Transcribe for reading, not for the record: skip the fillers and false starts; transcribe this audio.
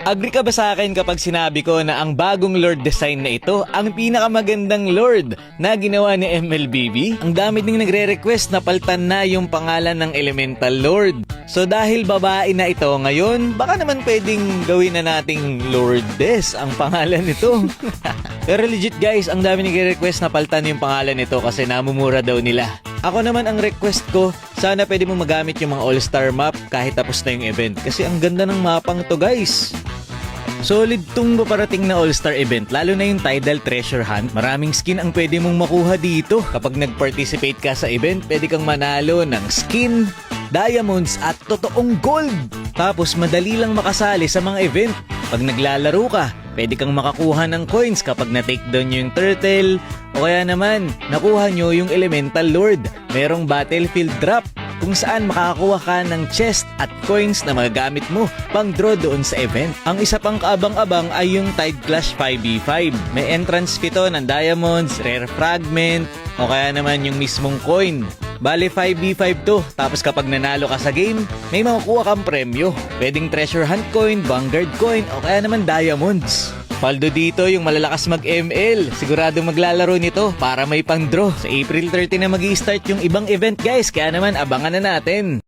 Agree ka ba sa akin kapag sinabi ko na ang bagong Lord design na ito ang pinakamagandang Lord na ginawa ni MLBB? Ang dami ding nagre-request na paltan na yung pangalan ng Elemental Lord. So dahil babae na ito ngayon, baka naman pwedeng gawin na nating Lordess ang pangalan nito. Pero legit guys, ang dami nagre-request na paltan yung pangalan nito kasi namumura daw nila. Ako naman ang request ko, sana pwede mo magamit yung mga all-star map kahit tapos na yung event. Kasi ang ganda ng mapang to guys. Solid tong paparating na all-star event, lalo na yung Tidal Treasure Hunt. Maraming skin ang pwede mong makuha dito. Kapag nag-participate ka sa event, pwede kang manalo ng skin, diamonds at totoong gold. Tapos madali lang makasali sa mga event. Pag naglalaro ka, pwede kang makakuha ng coins kapag na-take down yung turtle. O kaya naman, nakuha nyo yung Elemental Lord. Merong battlefield drop kung saan makakakuha ka ng chest at coins na magagamit mo pang draw doon sa event. Ang isa pang kaabang-abang ay yung Tide Clash 5v5. May entrance fee to ng diamonds, rare fragment, o kaya naman yung mismong coin. Bale 5v5 to, tapos kapag nanalo ka sa game, may makukuha kang premyo. Pwedeng treasure hunt coin, vanguard coin, o kaya naman diamonds. Paldo dito yung malalakas mag-ML. Siguradong maglalaro nito para may pang-draw. Sa April 30 na mag-i-start yung ibang event guys, kaya naman abangan na natin.